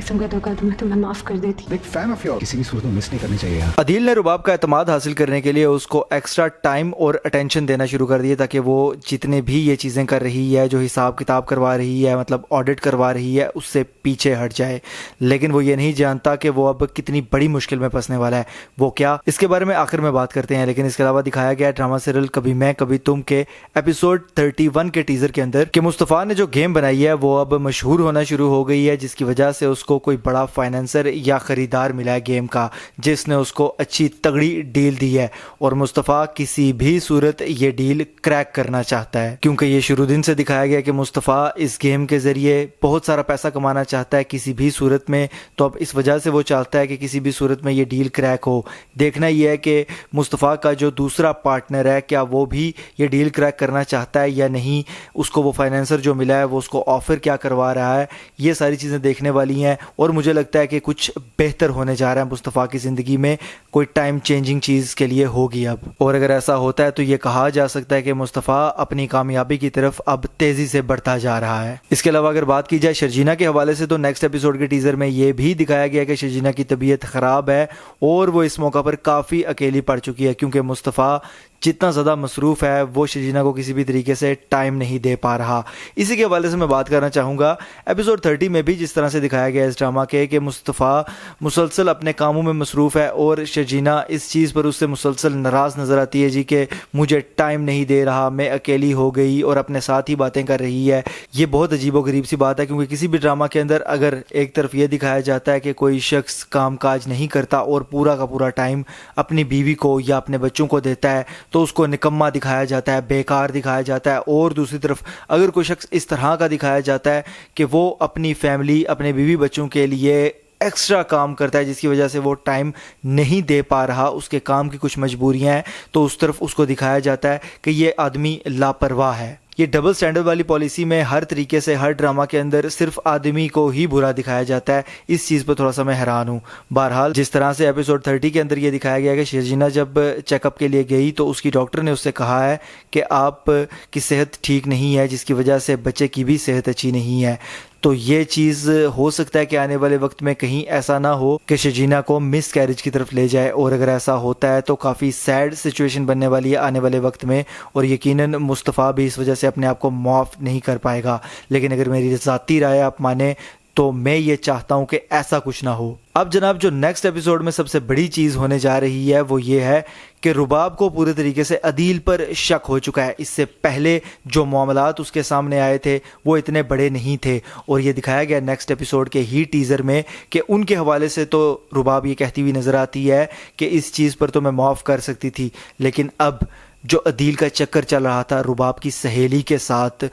قسم کا دھوکہ تو میں تمہیں معاف کر دیتی. ایک فین آف یور کسی بھی صورت میں مس نہیں کرنی چاہیے. عدیل نے رباب کا اعتماد حاصل کرنے کے لیے اس کو ایکسٹرا ٹائم اور اٹینشن دینا شروع کر دیا تاکہ وہ جتنے بھی یہ چیزیں کر رہی ہے, جو حساب کتاب کروا رہی ہے, مطلب آڈٹ کروا رہی ہے, اس سے پیچھے ہٹ جائے. لیکن وہ یہ نہیں جانتا کہ وہ اب کتنی بڑی مشکل میں پھنسنے والا ہے. وہ کیا, اس کے بارے میں آخر میں بات کرتے ہیں. لیکن اس کے علاوہ دکھایا گیا ڈرامہ سیریل کبھی میں کبھی تم کے ایپیسوڈ 31 کے ٹیزر کے اندر کہ مصطفیٰ نے جو گیم بنائی ہے وہ اب مشہور ہونا شروع ہو گئی ہے, جس کی وجہ سے اس کو کوئی بڑا فائنینسر یا خریدار ملا ہے گیم کا, جس نے اس کو اچھی تگڑی ڈیل دی ہے. اور مصطفیٰ کسی بھی صورت یہ ڈیل کریک کرنا چاہتا ہے, کیونکہ یہ شروع دن سے دکھایا گیا کہ مصطفیٰ اس گیم کے ذریعے بہت سارا پیسہ کمانا چاہتا ہے کسی بھی صورت میں. تو اب اس وجہ سے وہ چاہتا ہے کہ کسی بھی صورت میں یہ ڈیل کریک ہو. دیکھنا یہ ہے کہ مصطفیٰ کا جو دوسرا پارٹنر ہے کیا وہ بھی یہ ڈیل کریک کرنا چاہتا ہے یا نہیں, اس کو وہ فائنینسر جو ملا ہے وہ اس کو آفر کیا کروا رہا ہے. یہ ساری چیزیں دیکھنے والی ہیں اور مجھے لگتا ہے کہ کچھ بہتر ہونے جا رہا ہے مصطفیٰ کی زندگی میں, کوئی ٹائم چینجنگ چیز کے لیے ہوگی اب. اور اگر ایسا ہوتا ہے تو یہ کہا جا سکتا ہے کہ مصطفیٰ اپنی کامیابی کی طرف اب تیزی سے بڑھتا جا رہا ہے. اس کے علاوہ اگر بات کی جائے شرجینا کے حوالے سے تو نیکسٹ ایپیسوڈ کے ٹیزر میں یہ بھی دکھایا گیا کہ شرجینا کی طبیعت خراب ہے اور وہ اس موقع پر کافی اکیلی پڑ چکی ہے, کیونکہ مصطفیٰ جتنا زیادہ مصروف ہے وہ شرجینا کو کسی بھی طریقے سے ٹائم نہیں دے پا رہا. اسی کے حوالے سے میں بات کرنا چاہوں گا ایپیسوڈ 30 میں بھی جس طرح سے دکھایا گیا اس ڈرامہ کے کہ مصطفیٰ مسلسل اپنے کاموں میں مصروف ہے اور شرجینا اس چیز پر اس سے مسلسل ناراض نظر آتی ہے کہ مجھے ٹائم نہیں دے رہا, میں اکیلی ہو گئی اور اپنے ساتھ ہی باتیں کر رہی ہے. یہ بہت عجیب و غریب سی بات ہے, کیونکہ کسی بھی ڈرامہ کے اندر اگر ایک طرف یہ دکھایا جاتا ہے کہ کوئی شخص کام کاج نہیں کرتا اور پورا کا پورا ٹائم اپنی بیوی کو یا اپنے بچوں کو دیتا ہے تو اس کو نکما دکھایا جاتا ہے, بیکار دکھایا جاتا ہے. اور دوسری طرف اگر کوئی شخص اس طرح کا دکھایا جاتا ہے کہ وہ اپنی فیملی, اپنے بیوی بچوں کے لیے ایکسٹرا کام کرتا ہے جس کی وجہ سے وہ ٹائم نہیں دے پا رہا, اس کے کام کی کچھ مجبوریاں ہیں, تو اس طرف اس کو دکھایا جاتا ہے کہ یہ آدمی لاپرواہ ہے. یہ ڈبل سٹینڈرڈ والی پالیسی میں ہر طریقے سے ہر ڈرامہ کے اندر صرف آدمی کو ہی برا دکھایا جاتا ہے. اس چیز پر تھوڑا سا میں حیران ہوں. بہرحال جس طرح سے ایپیسوڈ 30 کے اندر یہ دکھایا گیا کہ شرجینا جب چیک اپ کے لیے گئی تو اس کی ڈاکٹر نے اس سے کہا ہے کہ آپ کی صحت ٹھیک نہیں ہے, جس کی وجہ سے بچے کی بھی صحت اچھی نہیں ہے. تو یہ چیز ہو سکتا ہے کہ آنے والے وقت میں کہیں ایسا نہ ہو کہ شرجینا کو مس کیریج کی طرف لے جائے, اور اگر ایسا ہوتا ہے تو کافی سیڈ سچویشن بننے والی ہے آنے والے وقت میں, اور یقیناً مصطفیٰ بھی اس وجہ سے اپنے آپ کو معاف نہیں کر پائے گا. لیکن اگر میری ذاتی رائے آپ مانیں تو میں یہ چاہتا ہوں کہ ایسا کچھ نہ ہو. اب جناب جو نیکسٹ ایپیسوڈ میں سب سے بڑی چیز ہونے جا رہی ہے وہ یہ ہے کہ رباب کو پورے طریقے سے عدیل پر شک ہو چکا ہے. اس سے پہلے جو معاملات اس کے سامنے آئے تھے وہ اتنے بڑے نہیں تھے, اور یہ دکھایا گیا نیکسٹ ایپیسوڈ کے ہی ٹیزر میں کہ ان کے حوالے سے تو رباب یہ کہتی ہوئی نظر آتی ہے کہ اس چیز پر تو میں معاف کر سکتی تھی, لیکن اب جو عدیل کا چکر چل رہا تھا رباب کی سہیلی کے ساتھ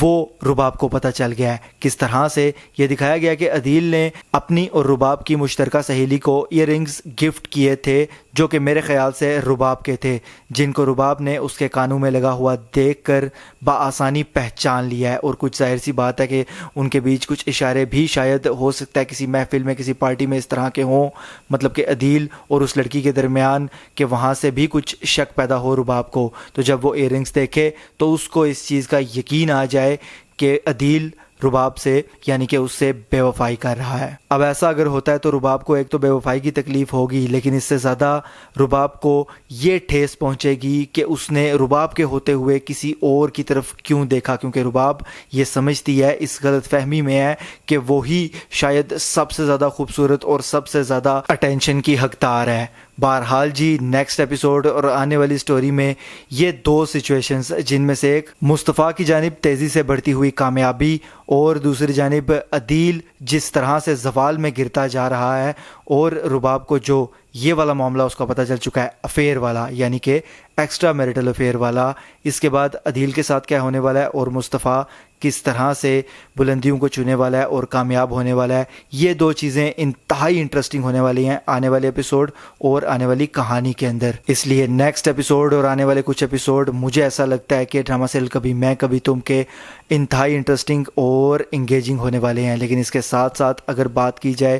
وہ رباب کو پتہ چل گیا ہے. کس طرح سے یہ دکھایا گیا کہ عدیل نے اپنی اور رباب کی مشترکہ سہیلی کو ایئر رنگز گفٹ کیے تھے جو کہ میرے خیال سے رباب کے تھے, جن کو رباب نے اس کے کانوں میں لگا ہوا دیکھ کر بآسانی پہچان لیا ہے. اور کچھ ظاہر سی بات ہے کہ ان کے بیچ کچھ اشارے بھی شاید ہو سکتا ہے کسی محفل میں کسی پارٹی میں اس طرح کے ہوں, مطلب کہ عدیل اور اس لڑکی کے درمیان, کہ وہاں سے بھی کچھ شک پیدا ہو رباب کو. تو جب وہ ایئر رنگز دیکھے تو اس کو اس چیز کا یقین آ جائے کہ عدیل رباب سے یعنی کہ اس سے بے وفائی کر رہا ہے. اب ایسا اگر ہوتا ہے تو رباب کو ایک تو بے وفائی کی تکلیف ہوگی, لیکن اس سے زیادہ رباب کو یہ ٹھیس پہنچے گی کہ اس نے رباب کے ہوتے ہوئے کسی اور کی طرف کیوں دیکھا, کیونکہ رباب یہ سمجھتی ہے, اس غلط فہمی میں ہے کہ وہی شاید سب سے زیادہ خوبصورت اور سب سے زیادہ اٹینشن کی حقدار ہے. بہرحال جی نیکسٹ ایپیسوڈ اور آنے والی سٹوری میں یہ دو سچویشنز, جن میں سے ایک مصطفیٰ کی جانب تیزی سے بڑھتی ہوئی کامیابی اور دوسری جانب عدیل جس طرح سے زوال میں گرتا جا رہا ہے, اور رباب کو جو یہ والا معاملہ اس کا پتہ چل چکا ہے افیئر والا, یعنی کہ ایکسٹرا میرٹل افیئر والا, اس کے بعد عدیل کے ساتھ کیا ہونے والا ہے اور مصطفیٰ کس طرح سے بلندیوں کو چھونے والا ہے اور کامیاب ہونے والا ہے. یہ دو چیزیں انتہائی انٹرسٹنگ ہونے والی ہیں آنے والے ایپیسوڈ اور آنے والی کہانی کے اندر. اس لیے نیکسٹ ایپیسوڈ اور آنے والے کچھ ایپیسوڈ مجھے ایسا لگتا ہے کہ ڈرامہ سیریل کبھی میں کبھی تم کے انتہائی انٹرسٹنگ اور انگیجنگ ہونے والے ہیں. لیکن اس کے ساتھ ساتھ اگر بات کی جائے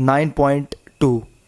9.2।